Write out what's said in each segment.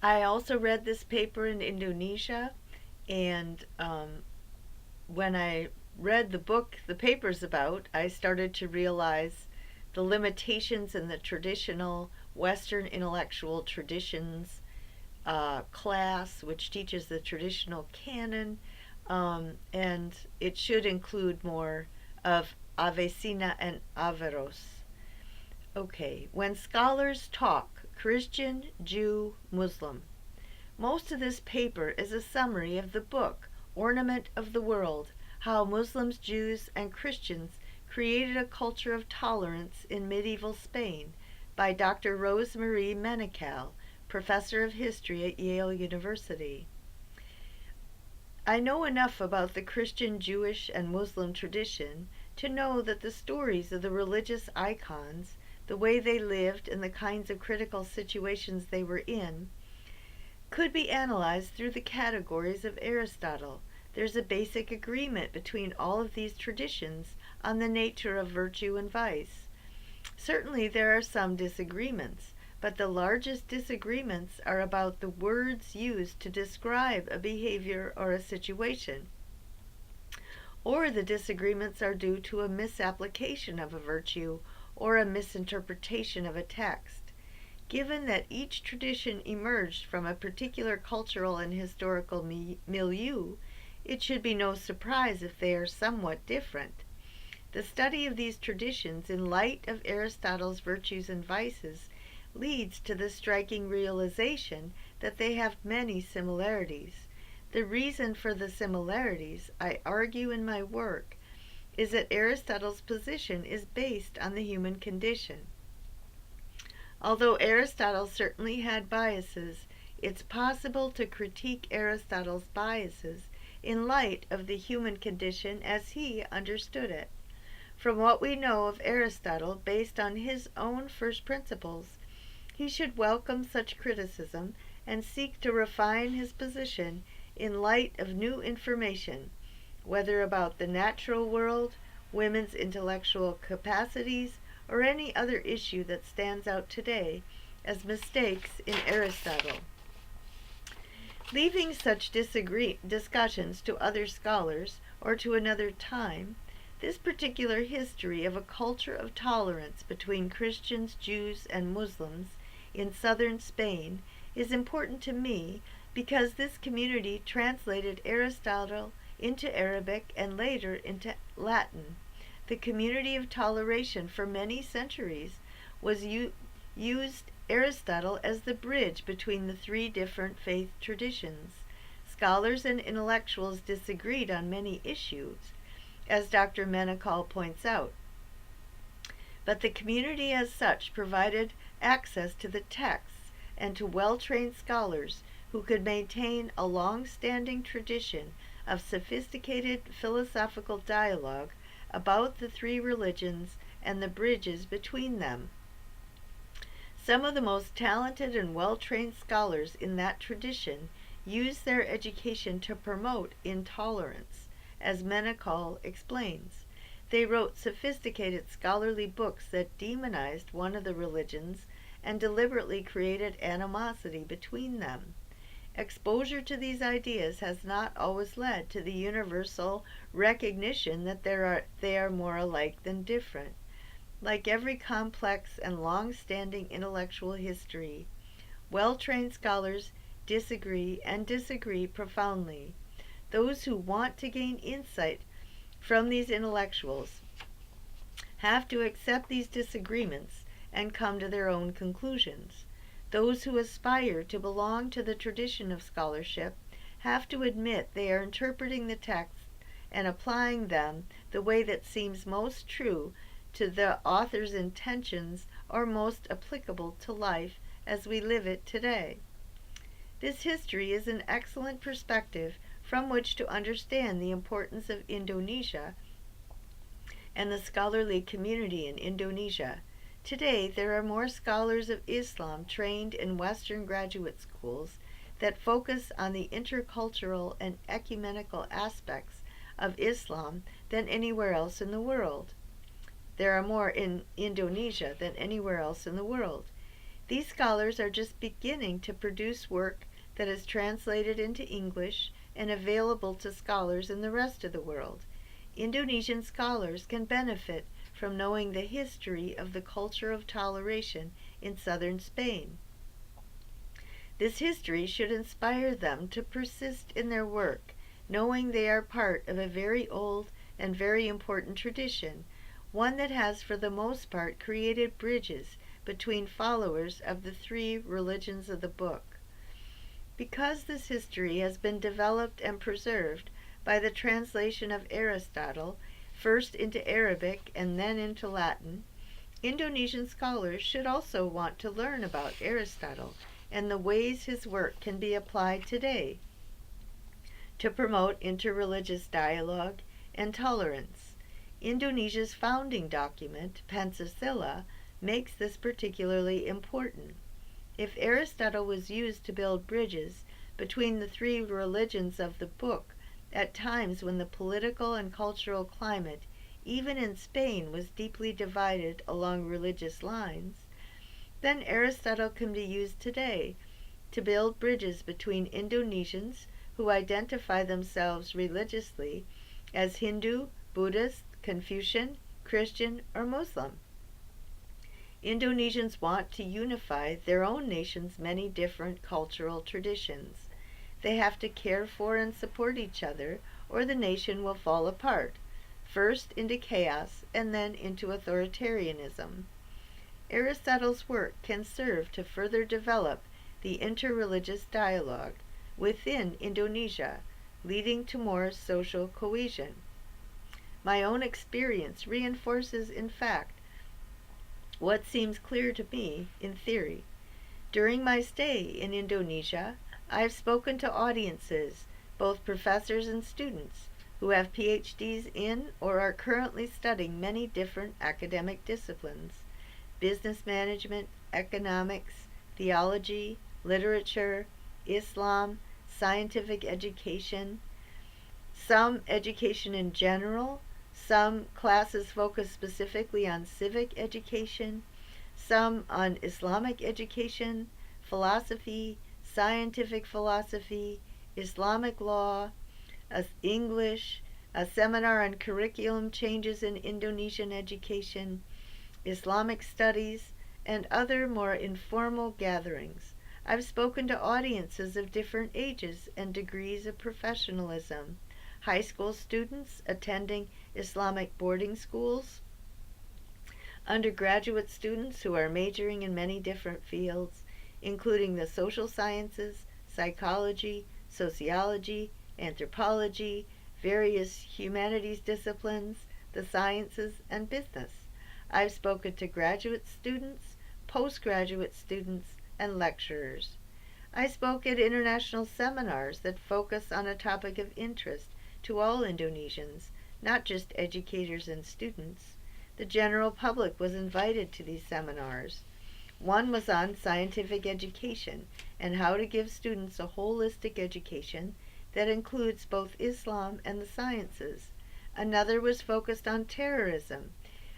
I also read this paper in Indonesia, and when I read the book the paper's about, I started to realize the limitations in the traditional Western intellectual traditions class, which teaches the traditional canon, and it should include more of Avicena and Averroes. Okay, when scholars talk Christian, Jew, Muslim, most of this paper is a summary of the book Ornament of the World: How Muslims, Jews, and Christians Created a Culture of Tolerance in Medieval Spain by Dr. Rosemarie Mennecal, professor of history at Yale University. I know enough about the Christian, Jewish, and Muslim tradition to know that the stories of the religious icons, the way they lived, and the kinds of critical situations they were in, could be analyzed through the categories of Aristotle. There's a basic agreement between all of these traditions on the nature of virtue and vice. Certainly there are some disagreements, but the largest disagreements are about the words used to describe a behavior or a situation, or the disagreements are due to a misapplication of a virtue or a misinterpretation of a text. Given that each tradition emerged from a particular cultural and historical milieu, it should be no surprise if they are somewhat different. The study of these traditions in light of Aristotle's virtues and vices leads to the striking realization that they have many similarities. The reason for the similarities, I argue in my work, is that Aristotle's position is based on the human condition. Although Aristotle certainly had biases, it's possible to critique Aristotle's biases in light of the human condition as he understood it. From what we know of Aristotle based on his own first principles, he should welcome such criticism and seek to refine his position in light of new information, whether about the natural world, women's intellectual capacities, or any other issue that stands out today as mistakes in Aristotle. Leaving such discussions to other scholars or to another time, this particular history of a culture of tolerance between Christians, Jews, and Muslims in southern Spain is important to me because this community translated Aristotle into Arabic and later into Latin. The community of toleration for many centuries used Aristotle as the bridge between the three different faith traditions. Scholars and intellectuals disagreed on many issues, as Dr. Mennecal points out, but the community as such provided access to the texts and to well-trained scholars who could maintain a long-standing tradition of sophisticated philosophical dialogue about the three religions and the bridges between them. Some of the most talented and well-trained scholars in that tradition used their education to promote intolerance, as Mennecal explains. They wrote sophisticated scholarly books that demonized one of the religions and deliberately created animosity between them. Exposure to these ideas has not always led to the universal recognition that they are more alike than different. Like every complex and long-standing intellectual history, well-trained scholars disagree and disagree profoundly. Those who want to gain insight from these intellectuals have to accept these disagreements and come to their own conclusions. Those who aspire to belong to the tradition of scholarship have to admit they are interpreting the text and applying them the way that seems most true to the author's intentions or most applicable to life as we live it today. This history is an excellent perspective from which to understand the importance of Indonesia and the scholarly community in Indonesia. Today, there are more scholars of Islam trained in Western graduate schools that focus on the intercultural and ecumenical aspects of Islam than anywhere else in the world. There are more in Indonesia than anywhere else in the world. These scholars are just beginning to produce work that is translated into English and available to scholars in the rest of the world. Indonesian scholars can benefit from knowing the history of the culture of toleration in southern Spain. This history should inspire them to persist in their work, knowing they are part of a very old and very important tradition, one that has for the most part created bridges between followers of the three religions of the book. Because this history has been developed and preserved by the translation of Aristotle, first into Arabic and then into Latin, Indonesian scholars should also want to learn about Aristotle and the ways his work can be applied today to promote interreligious dialogue and tolerance. Indonesia's founding document, Pancasila, makes this particularly important. If Aristotle was used to build bridges between the three religions of the book at times when the political and cultural climate, even in Spain, was deeply divided along religious lines, then Aristotle can be used today to build bridges between Indonesians who identify themselves religiously as Hindu, Buddhist, Confucian, Christian, or Muslim. Indonesians want to unify their own nation's many different cultural traditions. They have to care for and support each other, or the nation will fall apart, first into chaos and then into authoritarianism. Aristotle's work can serve to further develop the interreligious dialogue within Indonesia, leading to more social cohesion. My own experience reinforces, in fact, what seems clear to me in theory. During my stay in Indonesia, I have spoken to audiences, both professors and students, who have PhDs in or are currently studying many different academic disciplines: business management, economics, theology, literature, Islam, scientific education, some education in general, some classes focus specifically on civic education, some on Islamic education, philosophy, scientific philosophy, Islamic law, English, a seminar on curriculum changes in Indonesian education, Islamic studies, and other more informal gatherings. I've spoken to audiences of different ages and degrees of professionalism: high school students attending Islamic boarding schools, undergraduate students who are majoring in many different fields, including the social sciences, psychology, sociology, anthropology, various humanities disciplines, the sciences, and business. I've spoken to graduate students, postgraduate students, and lecturers. I spoke at international seminars that focus on a topic of interest to all Indonesians, not just educators and students. The general public was invited to these seminars. One was on scientific education and how to give students a holistic education that includes both Islam and the sciences. Another was focused on terrorism,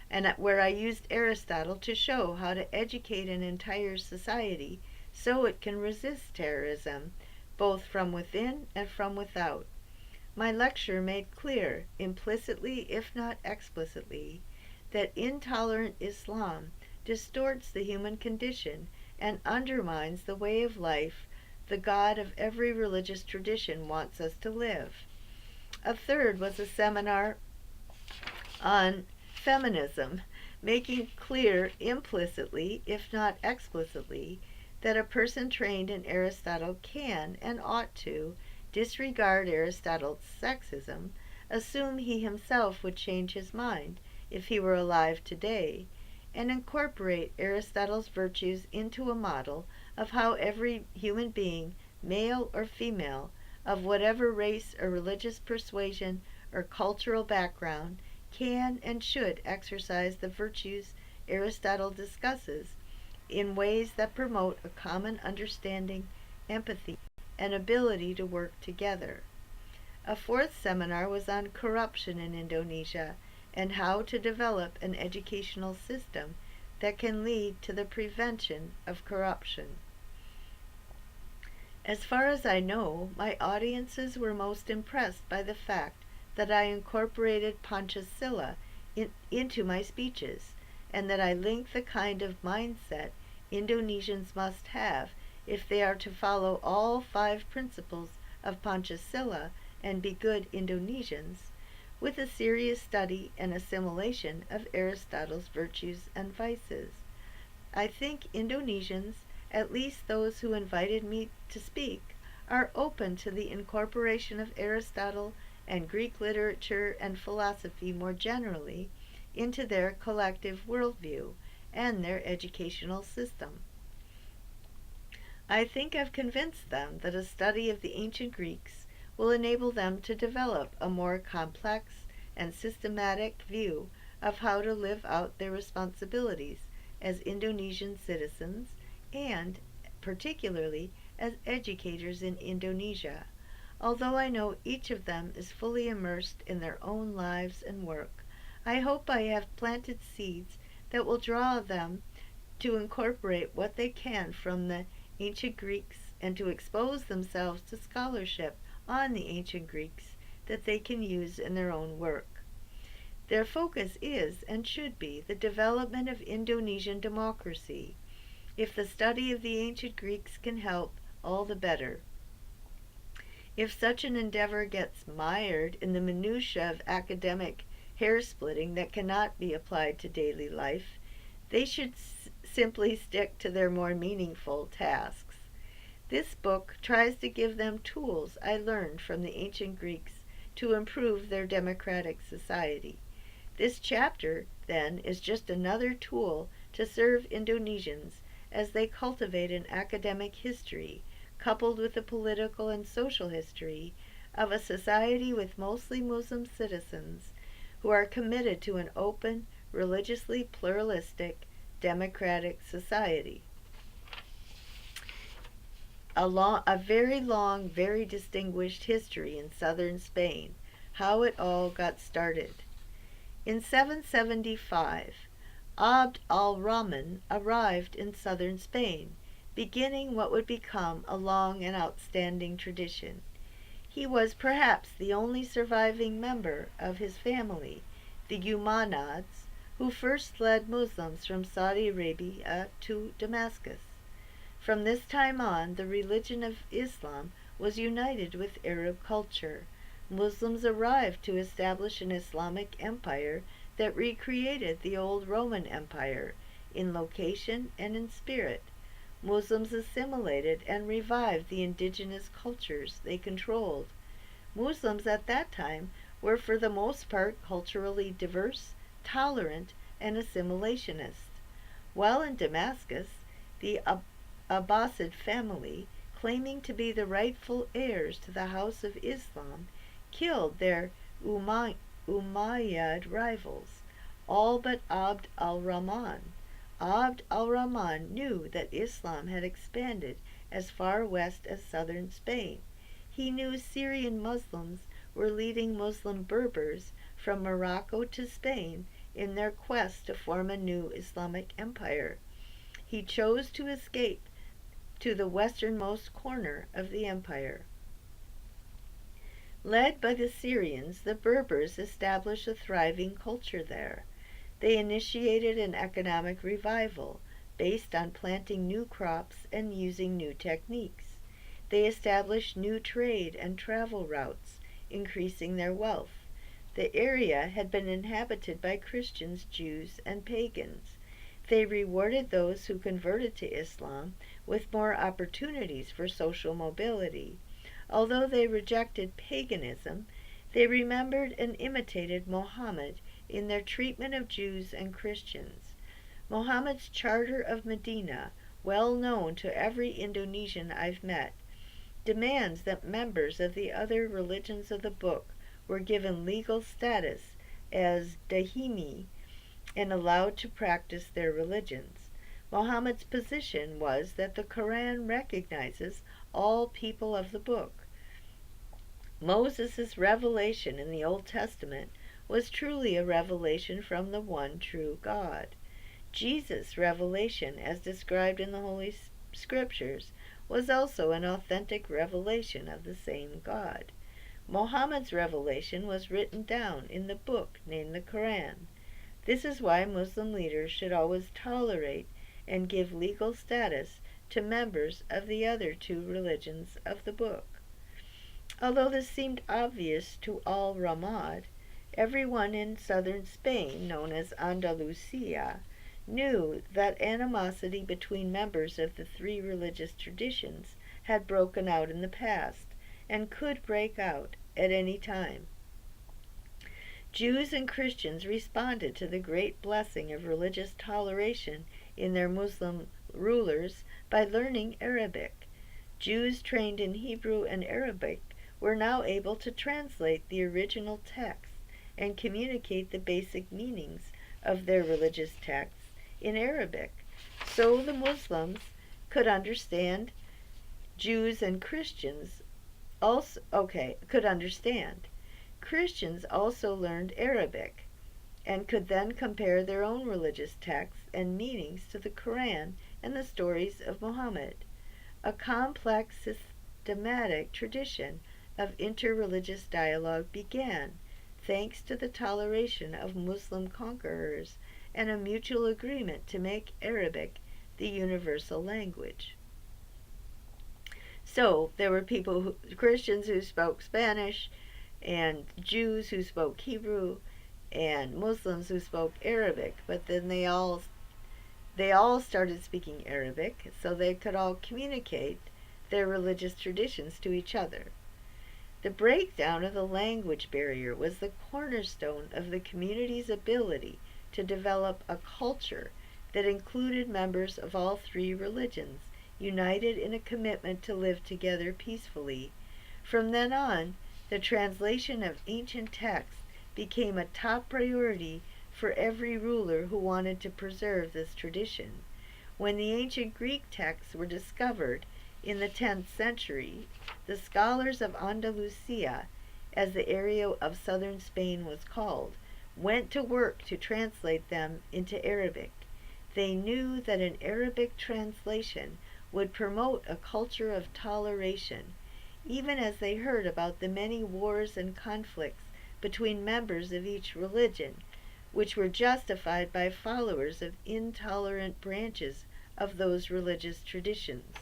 and where I used Aristotle to show how to educate an entire society so it can resist terrorism, both from within and from without. My lecture made clear, implicitly if not explicitly, that intolerant Islam distorts the human condition and undermines the way of life the God of every religious tradition wants us to live. A third was a seminar on feminism, making clear implicitly, if not explicitly, that a person trained in Aristotle can and ought to disregard Aristotle's sexism, assume he himself would change his mind if he were alive today, and incorporate Aristotle's virtues into a model of how every human being, male or female, of whatever race or religious persuasion or cultural background, can and should exercise the virtues Aristotle discusses in ways that promote a common understanding, empathy, and ability to work together. A fourth seminar was on corruption in Indonesia and how to develop an educational system that can lead to the prevention of corruption. As far as I know, my audiences were most impressed by the fact that I incorporated Panchasila into my speeches, and that I linked the kind of mindset Indonesians must have if they are to follow all 5 principles of Panchasila and be good Indonesians, with a serious study and assimilation of Aristotle's virtues and vices. I think Indonesians, at least those who invited me to speak, are open to the incorporation of Aristotle and Greek literature and philosophy more generally into their collective worldview and their educational system. I think I've convinced them that a study of the ancient Greeks will enable them to develop a more complex and systematic view of how to live out their responsibilities as Indonesian citizens and, particularly, as educators in Indonesia, although I know each of them is fully immersed in their own lives and work. I hope I have planted seeds that will draw them to incorporate what they can from the ancient Greeks and to expose themselves to scholarship on the ancient Greeks that they can use in their own work. Their focus is and should be the development of Indonesian democracy. If the study of the ancient Greeks can help, all the better. If such an endeavor gets mired in the minutiae of academic hair-splitting that cannot be applied to daily life, they should simply stick to their more meaningful tasks. This book tries to give them tools I learned from the ancient Greeks to improve their democratic society. This chapter, then, is just another tool to serve Indonesians as they cultivate an academic history, coupled with the political and social history, of a society with mostly Muslim citizens who are committed to an open, religiously pluralistic, democratic society. A very long, very distinguished history in southern Spain, how it all got started. In 775, Abd al-Rahman arrived in southern Spain, beginning what would become a long and outstanding tradition. He was perhaps the only surviving member of his family, the Umanads, who first led Muslims from Saudi Arabia to Damascus. From this time on, the religion of Islam was united with Arab culture. Muslims arrived to establish an Islamic empire that recreated the old Roman Empire in location and in spirit. Muslims assimilated and revived the indigenous cultures they controlled. Muslims at that time were for the most part culturally diverse, tolerant, and assimilationist. While in Damascus, the Abbasid family, claiming to be the rightful heirs to the House of Islam, killed their Umayyad rivals, all but Abd al-Rahman. Abd al-Rahman knew that Islam had expanded as far west as southern Spain. He knew Syrian Muslims were leading Muslim Berbers from Morocco to Spain in their quest to form a new Islamic empire. He chose to escape to the westernmost corner of the empire. Led by the Syrians, the Berbers established a thriving culture there. They initiated an economic revival based on planting new crops and using new techniques. They established new trade and travel routes, increasing their wealth. The area had been inhabited by Christians, Jews, and pagans. They rewarded those who converted to Islam with more opportunities for social mobility. Although they rejected paganism, they remembered and imitated Mohammed in their treatment of Jews and Christians. Mohammed's Charter of Medina, well known to every Indonesian I've met, demands that members of the other religions of the book were given legal status as dahimi and allowed to practice their religions. Mohammed's position was that the Quran recognizes all people of the book. Moses' revelation in the Old Testament was truly a revelation from the one true God. Jesus' revelation, as described in the Holy Scriptures, was also an authentic revelation of the same God. Muhammad's revelation was written down in the book named the Quran. This is why Muslim leaders should always tolerate and give legal status to members of the other two religions of the book. Although this seemed obvious to all Ramad, everyone in southern Spain, known as Andalusia, knew that animosity between members of the three religious traditions had broken out in the past and could break out at any time. Jews and Christians responded to the great blessing of religious toleration in their Muslim rulers by learning Arabic. Jews trained in Hebrew and Arabic were now able to translate the original texts and communicate the basic meanings of their religious texts in Arabic. So the Muslims could understand. Jews and Christians could understand. Christians also learned Arabic and could then compare their own religious texts and meanings to the Quran and the stories of Muhammad. A complex, systematic tradition of interreligious dialogue began, thanks to the toleration of Muslim conquerors and a mutual agreement to make Arabic the universal language. So there were Christians who spoke Spanish, and Jews who spoke Hebrew, and Muslims who spoke Arabic, but then they all started speaking Arabic so they could all communicate their religious traditions to each other. The breakdown of the language barrier was the cornerstone of the community's ability to develop a culture that included members of all three religions, united in a commitment to live together peacefully. From then on, the translation of ancient texts became a top priority for every ruler who wanted to preserve this tradition. When the ancient Greek texts were discovered in the 10th century, the scholars of Andalusia, as the area of southern Spain was called, went to work to translate them into Arabic. They knew that an Arabic translation would promote a culture of toleration, even as they heard about the many wars and conflicts between members of each religion, which were justified by followers of intolerant branches of those religious traditions.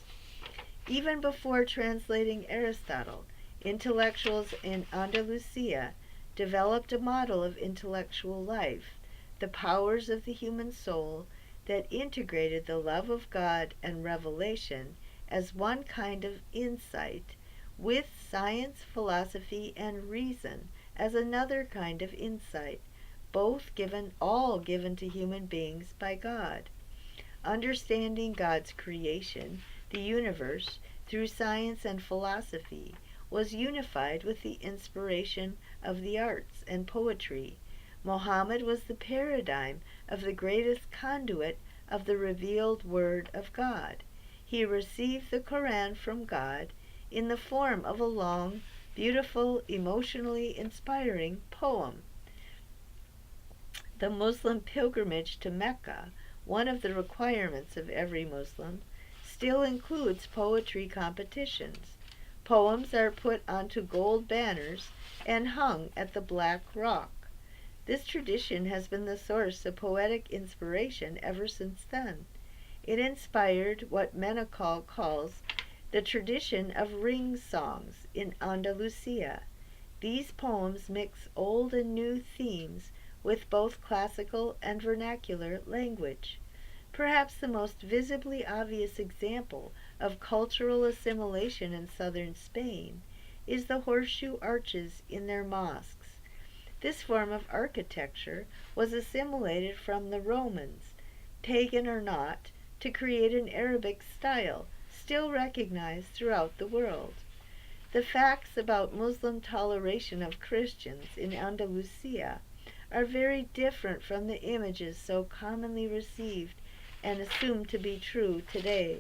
Even before translating Aristotle, intellectuals in Andalusia developed a model of intellectual life, the powers of the human soul, that integrated the love of God and revelation as one kind of insight, with science, philosophy, and reason as another kind of insight, all given to human beings by God. Understanding God's creation, the universe, through science and philosophy, was unified with the inspiration of the arts and poetry. Muhammad was the paradigm of the greatest conduit of the revealed Word of God. He received the Quran from God in the form of a long, beautiful, emotionally inspiring poem. The Muslim pilgrimage to Mecca, one of the requirements of every Muslim, still includes poetry competitions. Poems are put onto gold banners and hung at the Black Rock. This tradition has been the source of poetic inspiration ever since then. It inspired what Menachal calls the tradition of ring songs in Andalusia. These poems mix old and new themes with both classical and vernacular language. Perhaps the most visibly obvious example of cultural assimilation in southern Spain is the horseshoe arches in their mosques. This form of architecture was assimilated from the Romans, pagan or not, to create an Arabic style still recognized throughout the world. The facts about Muslim toleration of Christians in Andalusia are very different from the images so commonly received and assumed to be true today.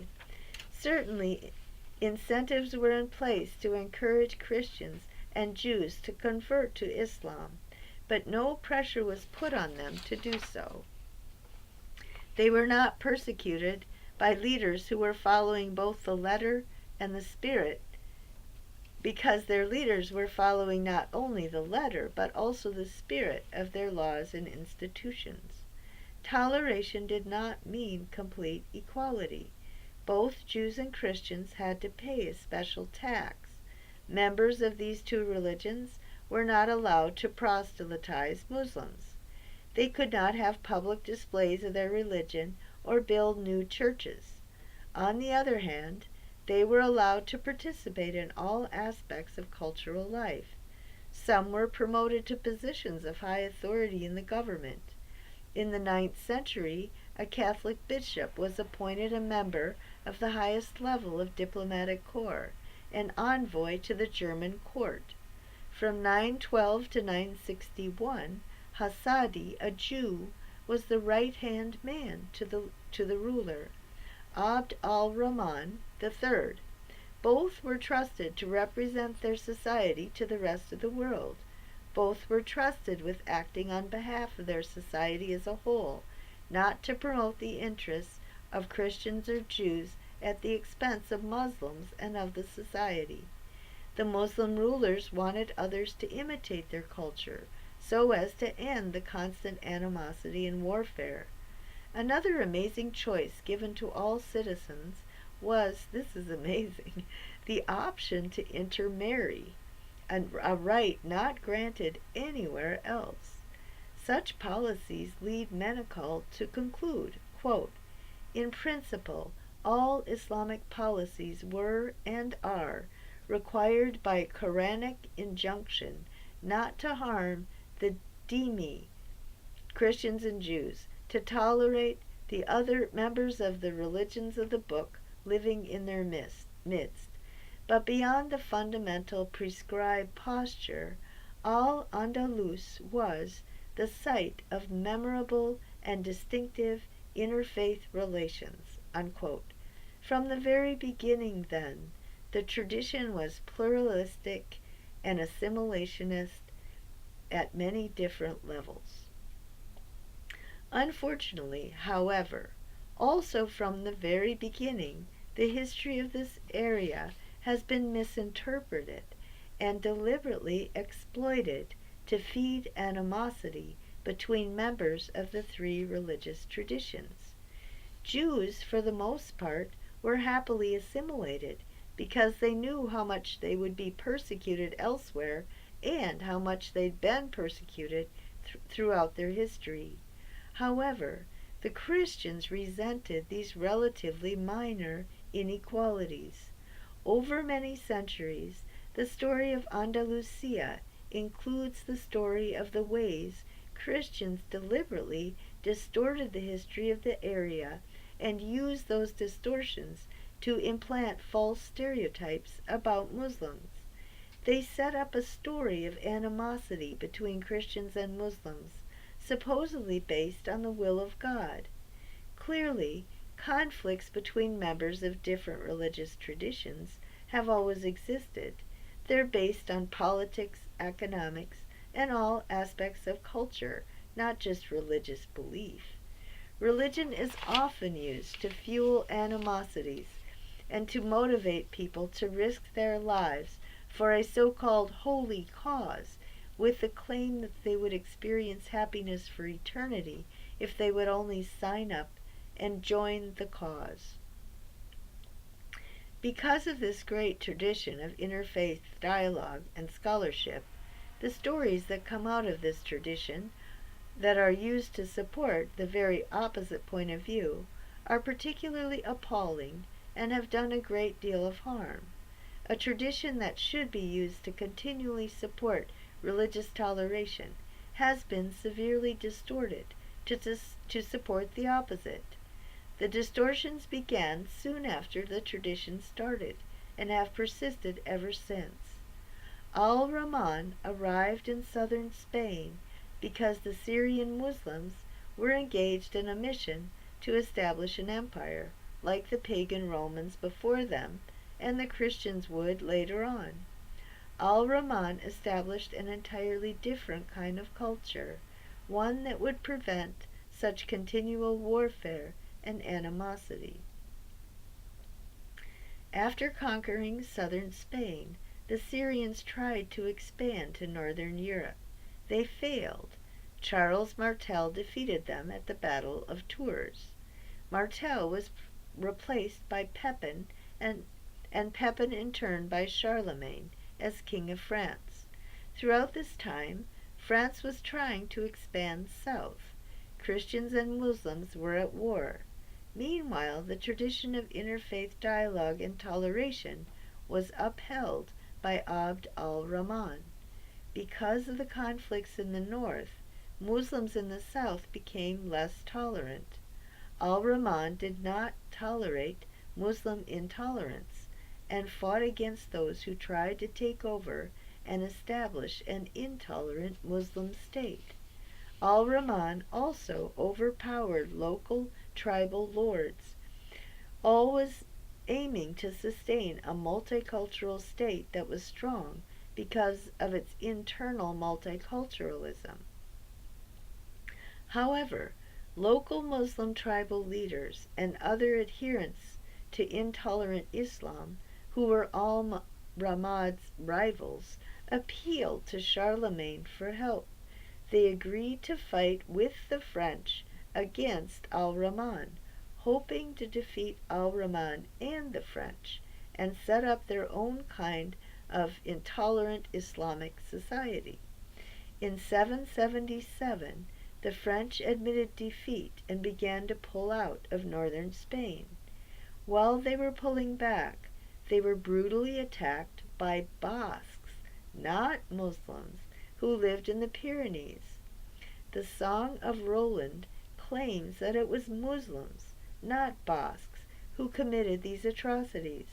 Certainly, incentives were in place to encourage Christians and Jews to convert to Islam, but no pressure was put on them to do so. They were not persecuted by leaders who were following both the letter and the spirit, because their leaders were following not only the letter but also the spirit of their laws and institutions. Toleration did not mean complete equality. Both Jews and Christians had to pay a special tax. Members of these two religions were not allowed to proselytize Muslims. They could not have public displays of their religion or build new churches. On the other hand, they were allowed to participate in all aspects of cultural life. Some were promoted to positions of high authority in the government. In the 9th century, a Catholic bishop was appointed a member of the highest level of diplomatic corps, an envoy to the German court. From 912 to 961, Hasadi, a Jew, was the right-hand man to the ruler, Abd al-Rahman III. Both were trusted to represent their society to the rest of the world. Both were trusted with acting on behalf of their society as a whole, not to promote the interests of Christians or Jews at the expense of Muslims and of the society. The Muslim rulers wanted others to imitate their culture, so as to end the constant animosity and warfare. Another amazing choice given to all citizens was, this is amazing, the option to intermarry, a right not granted anywhere else. Such policies lead Menachal to conclude, quote, "In principle, all Islamic policies were and are required by Quranic injunction not to harm the dhimmi, Christians and Jews, to tolerate the other members of the religions of the book living in their midst. But beyond the fundamental prescribed posture, Al-Andalus was the site of memorable and distinctive interfaith relations." Unquote. From the very beginning, then, the tradition was pluralistic and assimilationist at many different levels. Unfortunately, however, also from the very beginning, the history of this area has been misinterpreted and deliberately exploited to feed animosity between members of the three religious traditions. Jews, for the most part, were happily assimilated because they knew how much they would be persecuted elsewhere and how much they'd been persecuted throughout their history. However, the Christians resented these relatively minor inequalities. Over many centuries, the story of Andalusia includes the story of the ways Christians deliberately distorted the history of the area and used those distortions to implant false stereotypes about Muslims. They set up a story of animosity between Christians and Muslims, supposedly based on the will of God. Clearly, conflicts between members of different religious traditions have always existed. They're based on politics, economics, and all aspects of culture, not just religious belief. Religion is often used to fuel animosities and to motivate people to risk their lives for a so-called holy cause, with the claim that they would experience happiness for eternity if they would only sign up and join the cause. Because of this great tradition of interfaith dialogue and scholarship, the stories that come out of this tradition that are used to support the very opposite point of view are particularly appalling and have done a great deal of harm. A tradition that should be used to continually support religious toleration has been severely distorted to support the opposite. The distortions began soon after the tradition started and have persisted ever since. Al-Rahman arrived in southern Spain because the Syrian Muslims were engaged in a mission to establish an empire, like the pagan Romans before them and the Christians would later on. Al-Rahman established an entirely different kind of culture, one that would prevent such continual warfare and animosity. After conquering southern Spain, the Syrians tried to expand to northern Europe. They failed. Charles Martel defeated them at the Battle of Tours. Martel was replaced by Pepin, and Pepin in turn by Charlemagne as King of France. Throughout this time, France was trying to expand south. Christians and Muslims were at war. Meanwhile, the tradition of interfaith dialogue and toleration was upheld by Abd al-Rahman. Because of the conflicts in the north, Muslims in the south became less tolerant. Al-Rahman did not tolerate Muslim intolerance and fought against those who tried to take over and establish an intolerant Muslim state. Al-Rahman also overpowered local tribal lords, always aiming to sustain a multicultural state that was strong because of its internal multiculturalism. However, local Muslim tribal leaders and other adherents to intolerant Islam, who were al-Rahman's rivals, appealed to Charlemagne for help. They agreed to fight with the French against al-Rahman, hoping to defeat al-Rahman and the French and set up their own kind of intolerant Islamic society. In 777, the French admitted defeat and began to pull out of northern Spain. While they were pulling back, they were brutally attacked by Basques, not Muslims, who lived in the Pyrenees. The Song of Roland claims that it was Muslims, not Basques, who committed these atrocities.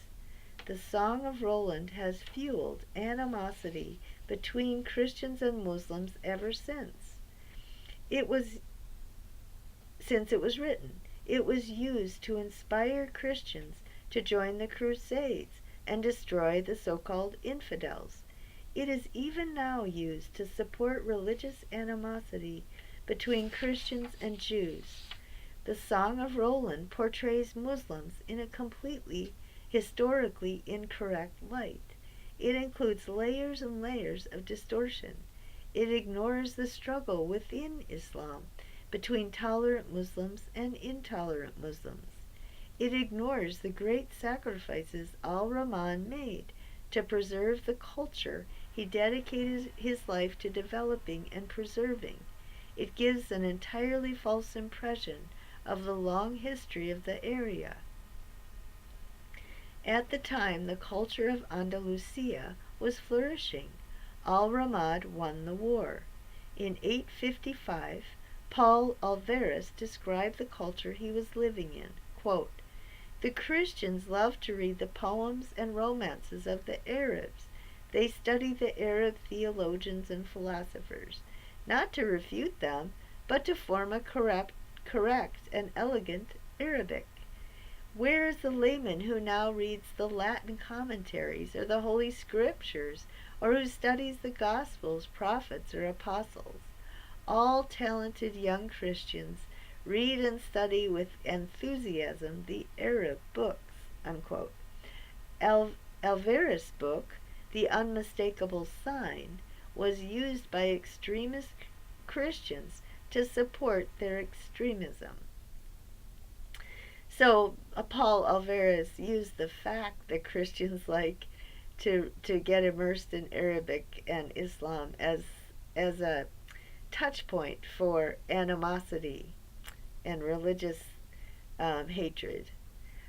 The Song of Roland has fueled animosity between Christians and Muslims ever since. It was written. It was used to inspire Christians to join the Crusades and destroy the so-called infidels. It is even now used to support religious animosity between Christians and Jews. The Song of Roland portrays Muslims in a completely historically incorrect light. It includes layers and layers of distortion. It ignores the struggle within Islam between tolerant Muslims and intolerant Muslims. It ignores the great sacrifices al-Rahman made to preserve the culture he dedicated his life to developing and preserving. It gives an entirely false impression of the long history of the area. At the time, the culture of Andalusia was flourishing. Al-Rahman won the war. In 855, Paul Alvarez described the culture he was living in. Quote, "The Christians love to read the poems and romances of the Arabs. They study the Arab theologians and philosophers, not to refute them, but to form a correct and elegant Arabic. Where is the layman who now reads the Latin commentaries or the Holy Scriptures, or who studies the Gospels, prophets, or apostles? All talented young Christians read and study with enthusiasm the Arab books." Unquote. Alvarez's book, The Unmistakable Sign, was used by extremist Christians to support their extremism. So Paul Alvarez used the fact that Christians like to get immersed in Arabic and Islam as a touch point for animosity and religious hatred.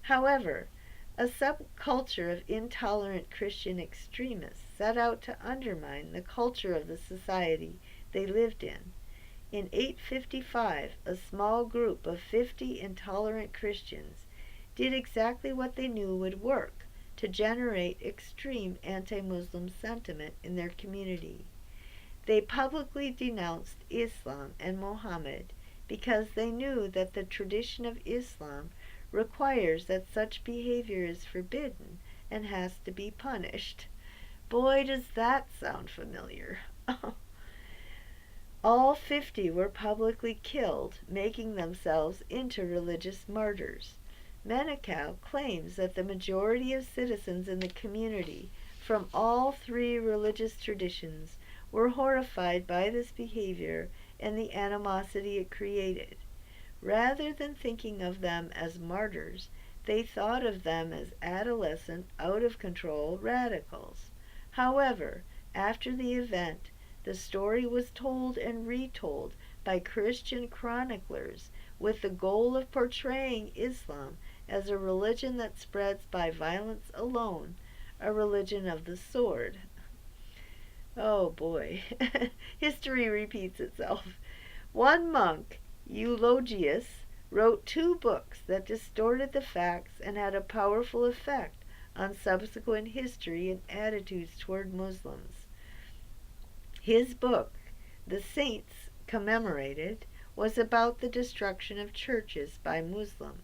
However, a subculture of intolerant Christian extremists set out to undermine the culture of the society they lived in. In 855, a small group of 50 intolerant Christians did exactly what they knew would work to generate extreme anti-Muslim sentiment in their community. They publicly denounced Islam and Muhammad because they knew that the tradition of Islam requires that such behavior is forbidden and has to be punished. Boy, does that sound familiar. All 50 were publicly killed, making themselves into religious martyrs. Menachau claims that the majority of citizens in the community from all three religious traditions were horrified by this behavior and the animosity it created. Rather than thinking of them as martyrs, they thought of them as adolescent, out-of-control radicals. However, after the event, the story was told and retold by Christian chroniclers with the goal of portraying Islam as a religion that spreads by violence alone, a religion of the sword. Oh boy, history repeats itself. One monk, Eulogius, wrote 2 books that distorted the facts and had a powerful effect on subsequent history and attitudes toward Muslims. His book, The Saints Commemorated, was about the destruction of churches by Muslims.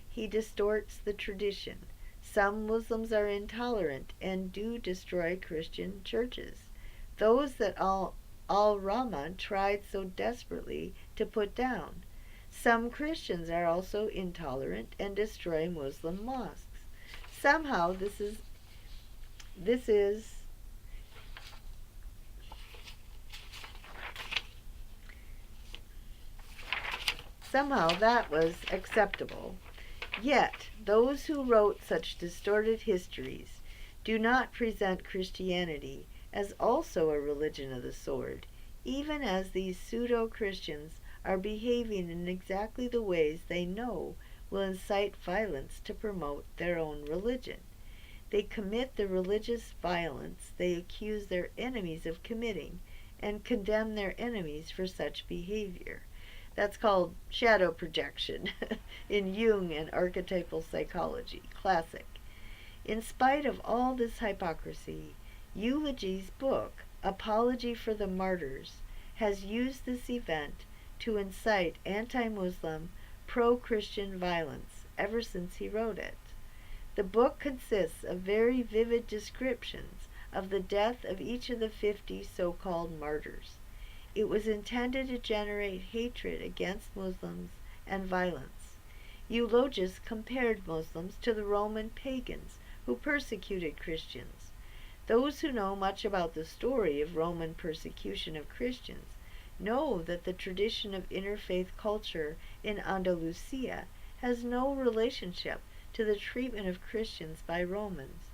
He distorts the tradition. Some Muslims are intolerant and do destroy Christian churches, those that al-Rahman tried so desperately to put down. Some Christians are also intolerant and destroy Muslim mosques. Somehow that was acceptable. Yet, those who wrote such distorted histories do not present Christianity as also a religion of the sword, even as these pseudo-Christians are behaving in exactly the ways they know will incite violence to promote their own religion. They commit the religious violence they accuse their enemies of committing and condemn their enemies for such behavior. That's called shadow projection in Jung and archetypal psychology, classic. In spite of all this hypocrisy, Eulogy's book, Apology for the Martyrs, has used this event to incite anti-Muslim, pro-Christian violence ever since he wrote it. The book consists of very vivid descriptions of the death of each of the 50 so-called martyrs. It was intended to generate hatred against Muslims and violence. Eulogius compared Muslims to the Roman pagans who persecuted Christians. Those who know much about the story of Roman persecution of Christians know that the tradition of interfaith culture in Andalusia has no relationship to the treatment of Christians by Romans.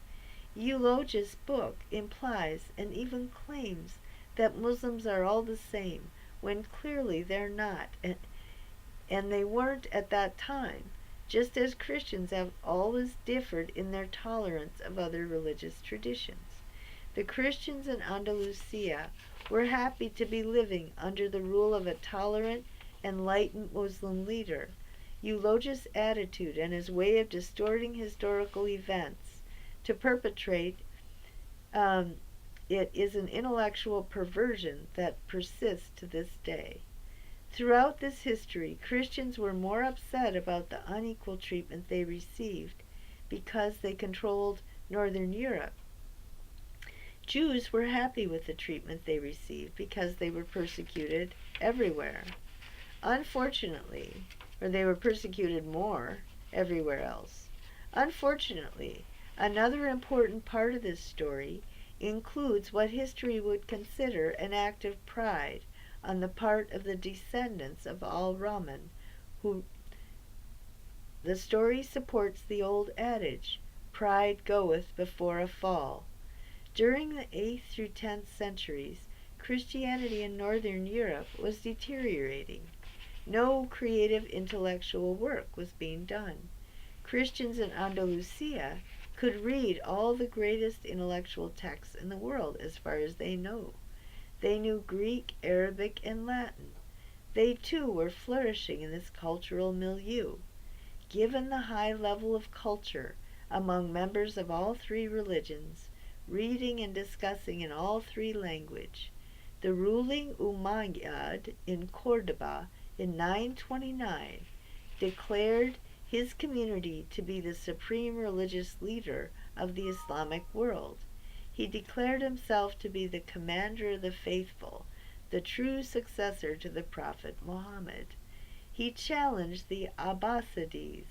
Eulogius' book implies and even claims that Muslims are all the same, when clearly they're not, and they weren't at that time, just as Christians have always differed in their tolerance of other religious traditions. The Christians in Andalusia were happy to be living under the rule of a tolerant, enlightened Muslim leader. Eulogius' attitude and his way of distorting historical events to perpetrate it is an intellectual perversion that persists to this day. Throughout this history, Christians were more upset about the unequal treatment they received because they controlled Northern Europe. Jews were happy with the treatment they received because they were persecuted everywhere. Unfortunately, or they were persecuted more everywhere else. Unfortunately, another important part of this story includes what history would consider an act of pride on the part of the descendants of al-Rahman, who the story supports the old adage, pride goeth before a fall. During the 8th through 10th centuries, Christianity in Northern Europe was deteriorating. No creative intellectual work was being done. Christians in Andalusia could read all the greatest intellectual texts in the world as far as they know. They knew Greek, Arabic, and Latin. They too were flourishing in this cultural milieu. Given the high level of culture among members of all three religions, reading and discussing in all three languages, the ruling Umayyad in Cordoba in 929 declared his community to be the supreme religious leader of the Islamic world. He declared himself to be the commander of the faithful, the true successor to the Prophet Muhammad. He challenged the Abbasides.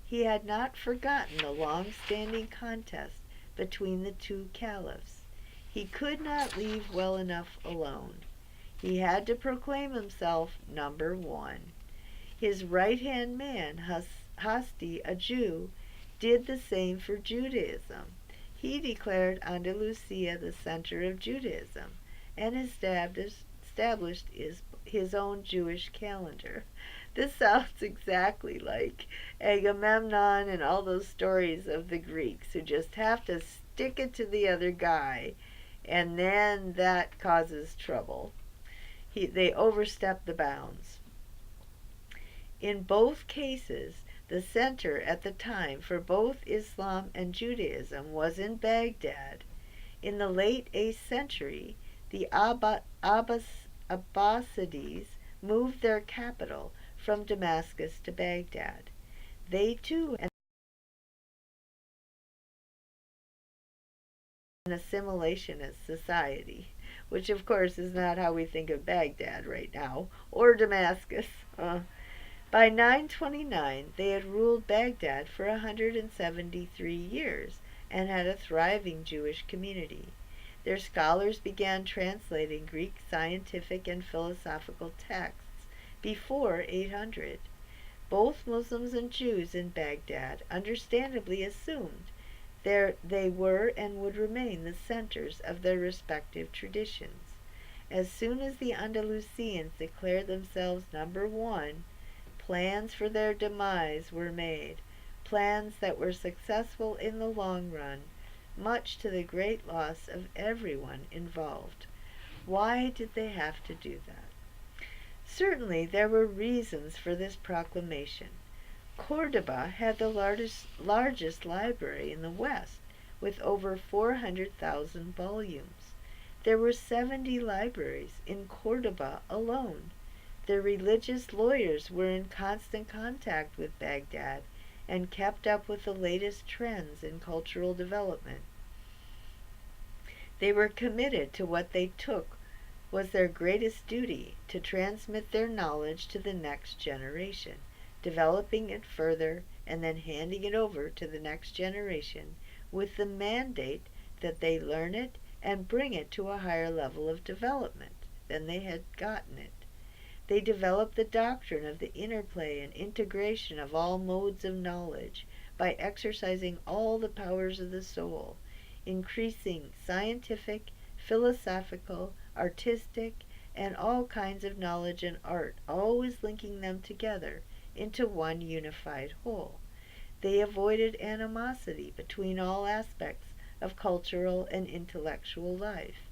He had not forgotten the long-standing contest between the two caliphs. He could not leave well enough alone. He had to proclaim himself number one. His right-hand man, Hasti, a Jew, did the same for Judaism. He declared Andalusia the center of Judaism and established his own Jewish calendar. This sounds exactly like Agamemnon and all those stories of the Greeks who just have to stick it to the other guy, and then that causes trouble. They overstep the bounds. In both cases, the center at the time for both Islam and Judaism was in Baghdad. In the late 8th century, the Abbasides moved their capital from Damascus to Baghdad. They too had an assimilationist society, which of course is not how we think of Baghdad right now, or Damascus. By 929, they had ruled Baghdad for 173 years and had a thriving Jewish community. Their scholars began translating Greek scientific and philosophical texts before 800. Both Muslims and Jews in Baghdad understandably assumed they were and would remain the centers of their respective traditions. As soon as the Andalusians declared themselves number one, plans for their demise were made, plans that were successful in the long run, much to the great loss of everyone involved. Why did they have to do that? Certainly there were reasons for this proclamation. Cordoba had the largest library in the West, with over 400,000 volumes. There were 70 libraries in Cordoba alone. The religious lawyers were in constant contact with Baghdad and kept up with the latest trends in cultural development. They were committed to what they took was their greatest duty, to transmit their knowledge to the next generation, developing it further and then handing it over to the next generation with the mandate that they learn it and bring it to a higher level of development than they had gotten it. They developed the doctrine of the interplay and integration of all modes of knowledge by exercising all the powers of the soul, increasing scientific, philosophical, artistic, and all kinds of knowledge and art, always linking them together into one unified whole. They avoided animosity between all aspects of cultural and intellectual life.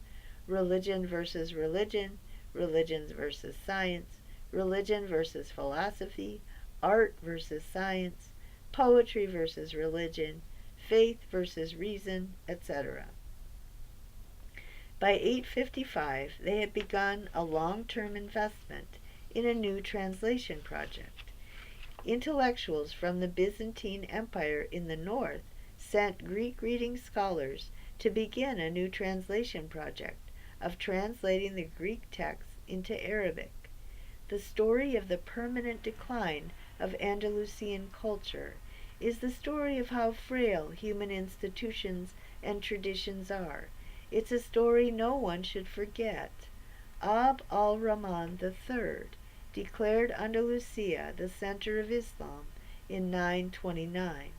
Religion versus religion, religions versus science, religion versus philosophy, art versus science, poetry versus religion, faith versus reason, etc. By 855, they had begun a long-term investment in a new translation project. Intellectuals from the Byzantine Empire in the north sent Greek-reading scholars to begin a new translation project of translating the Greek texts into Arabic. The story of the permanent decline of Andalusian culture is the story of how frail human institutions and traditions are. It's a story no one should forget. Abd al-Rahman III declared Andalusia the center of Islam in 929.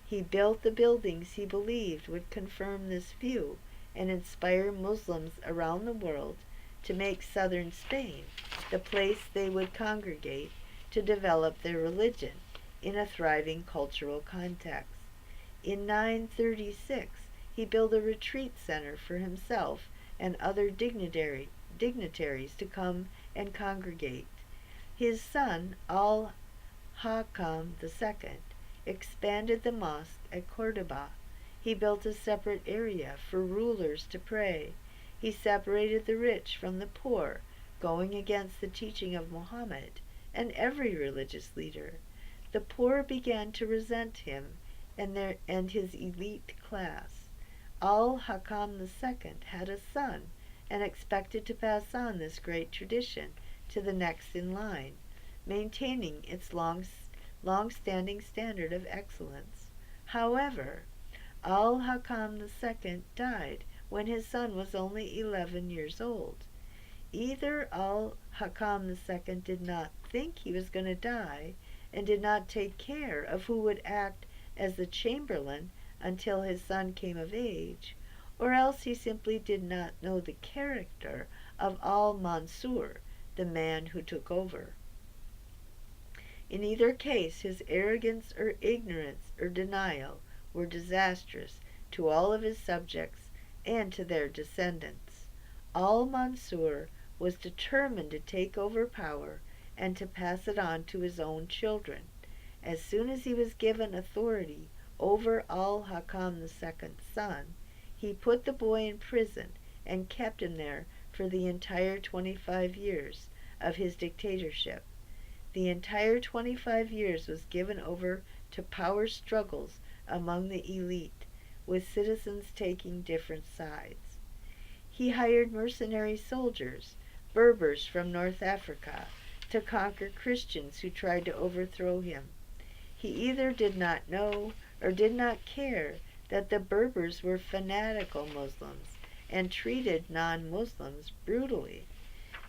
He built the buildings he believed would confirm this view and inspire Muslims around the world to make southern Spain the place they would congregate to develop their religion in a thriving cultural context. In 936, he built a retreat center for himself and other dignitaries to come and congregate. His son, Al-Hakam II, expanded the mosque at Cordoba. He built a separate area for rulers to pray. He separated the rich from the poor, going against the teaching of Muhammad and every religious leader. The poor began to resent him and his elite class. Al-Hakam II had a son and expected to pass on this great tradition to the next in line, maintaining its long-standing standard of excellence. However, Al-Hakam II died when his son was only 11 years old. Either Al-Hakam II did not think he was going to die and did not take care of who would act as the chamberlain until his son came of age, or else he simply did not know the character of Al-Mansur, the man who took over. In either case, his arrogance or ignorance or denial were disastrous to all of his subjects and to their descendants. Al-Mansur was determined to take over power and to pass it on to his own children. As soon as he was given authority over Al-Hakam II's son, he put the boy in prison and kept him there for the entire 25 years of his dictatorship. The entire 25 years was given over to power struggles among the elite, with citizens taking different sides. He hired mercenary soldiers, Berbers from North Africa, to conquer Christians who tried to overthrow him. He either did not know or did not care that the Berbers were fanatical Muslims and treated non-Muslims brutally.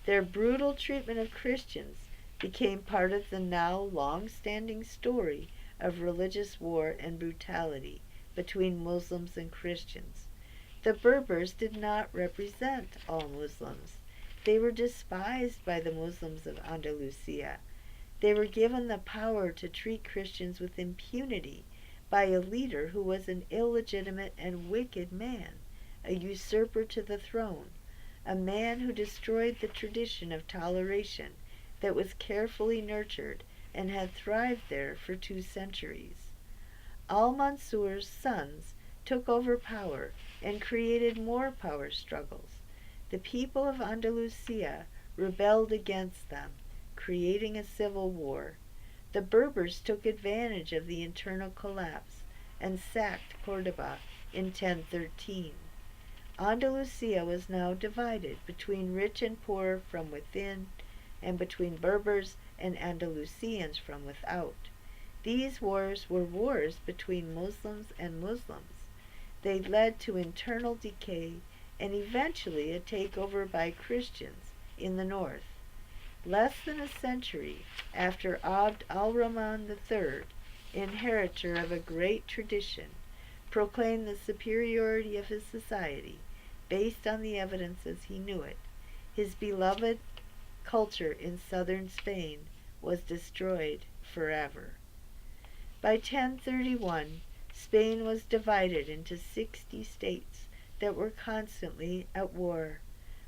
Their brutal treatment of Christians became part of the now long-standing story of religious war and brutality between Muslims and Christians. The Berbers did not represent all Muslims. They were despised by the Muslims of Andalusia. They were given the power to treat Christians with impunity by a leader who was an illegitimate and wicked man, a usurper to the throne, a man who destroyed the tradition of toleration that was carefully nurtured and had thrived there for 2 centuries. Al-Mansur's sons took over power and created more power struggles. The people of Andalusia rebelled against them, creating a civil war. The Berbers took advantage of the internal collapse and sacked Cordoba in 1013. Andalusia was now divided between rich and poor from within, and between Berbers and Andalusians from without. These wars were wars between Muslims and Muslims. They led to internal decay and eventually a takeover by Christians in the north. Less than a century after Abd al-Rahman III, inheritor of a great tradition, proclaimed the superiority of his society based on the evidence as he knew it, his beloved culture in southern Spain was destroyed forever. By 1031, Spain was divided into 60 states that were constantly at war.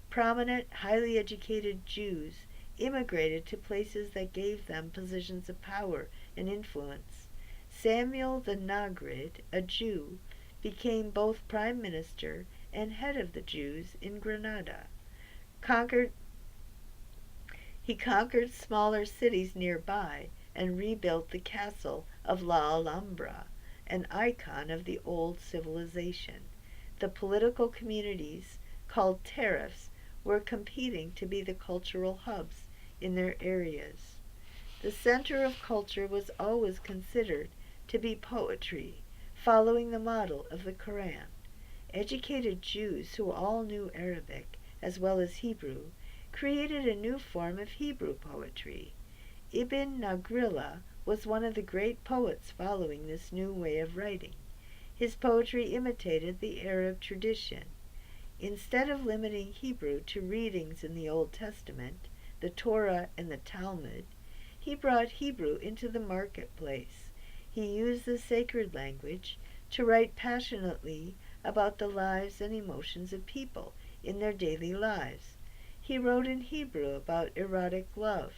Prominent, highly educated Jews immigrated to places that gave them positions of power and influence. Samuel the Nagrid, a Jew, became both prime minister and head of the Jews in Granada. He conquered smaller cities nearby and rebuilt the castle of La Alhambra, an icon of the old civilization. The political communities, called tariffs, were competing to be the cultural hubs in their areas. The center of culture was always considered to be poetry, following the model of the Quran. Educated Jews who all knew Arabic as well as Hebrew created a new form of Hebrew poetry. Ibn Nagrilla was one of the great poets following this new way of writing. His poetry imitated the Arab tradition. Instead of limiting Hebrew to readings in the Old Testament, the Torah and the Talmud, he brought Hebrew into the marketplace. He used the sacred language to write passionately about the lives and emotions of people in their daily lives. He wrote in Hebrew about erotic love,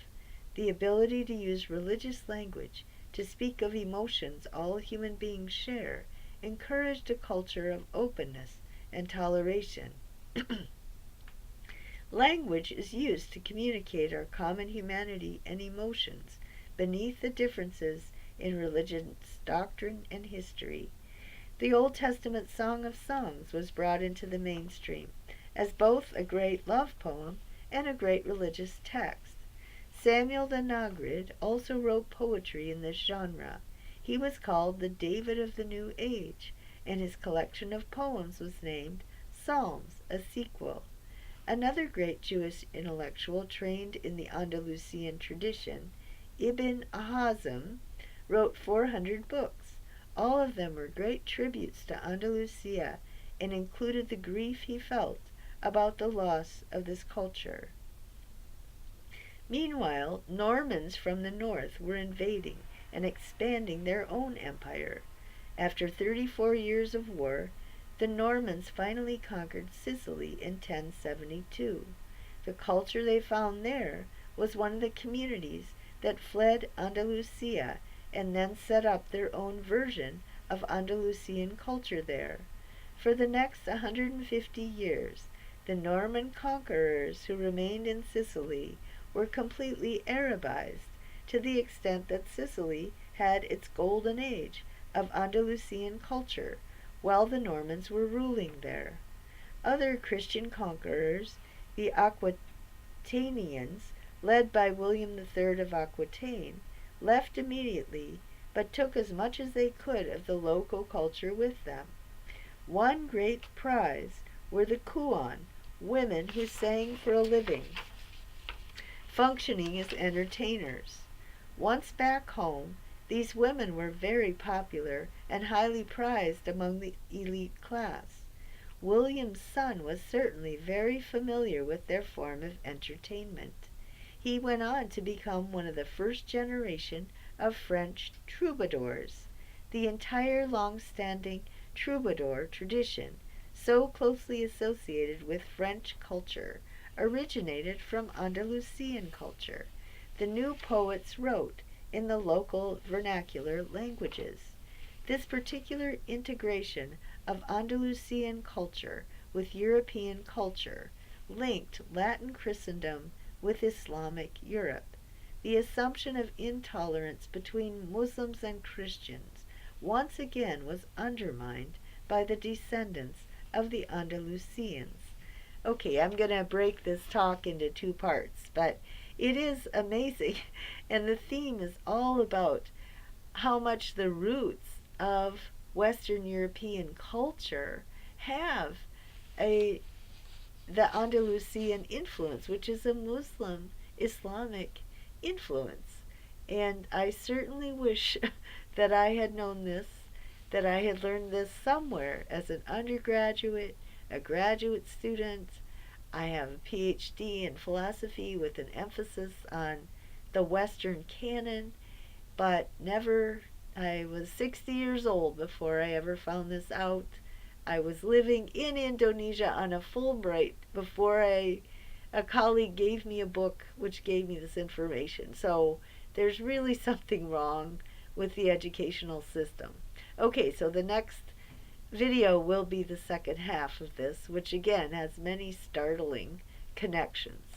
the ability to use religious language to speak of emotions all human beings share, encouraged a culture of openness and toleration. Language is used to communicate our common humanity and emotions beneath the differences in religion's doctrine and history. The Old Testament Song of Songs was brought into the mainstream, as both a great love poem and a great religious text. Samuel the Nagrid also wrote poetry in this genre. He was called the David of the New Age, and his collection of poems was named Psalms, a sequel. Another great Jewish intellectual trained in the Andalusian tradition, Ibn Hazm, wrote 400 books. All of them were great tributes to Andalusia and included the grief he felt about the loss of this culture. Meanwhile, Normans from the north were invading and expanding their own empire. After 34 years of war, the Normans finally conquered Sicily in 1072. The culture they found there was one of the communities that fled Andalusia and then set up their own version of Andalusian culture there. For the next 150 years, the Norman conquerors who remained in Sicily were completely Arabized, to the extent that Sicily had its golden age of Andalusian culture while the Normans were ruling there. Other Christian conquerors, the Aquitanians, led by William III of Aquitaine, left immediately, but took as much as they could of the local culture with them. One great prize were the Kuan, women who sang for a living, functioning as entertainers. Once back home, these women were very popular and highly prized among the elite class. William's son was certainly very familiar with their form of entertainment. He went on to become one of the first generation of French troubadours. The entire long-standing troubadour tradition, so closely associated with French culture, originated from Andalusian culture. The new poets wrote in the local vernacular languages. This particular integration of Andalusian culture with European culture linked Latin Christendom with Islamic Europe. The assumption of intolerance between Muslims and Christians once again was undermined by the descendants of the Andalusians. Okay, I'm going to break this talk into two parts, but it is amazing, and the theme is all about how much the roots of Western European culture have the Andalusian influence, which is a Muslim Islamic influence. And I certainly wish that I had known this, that I had learned this somewhere as an undergraduate, a graduate student. I have a PhD in philosophy with an emphasis on the Western canon, but never, I was 60 years old before I ever found this out. I was living in Indonesia on a Fulbright before a colleague gave me a book which gave me this information. So there's really something wrong with the educational system. Okay, so the next video will be the second half of this, which again has many startling connections.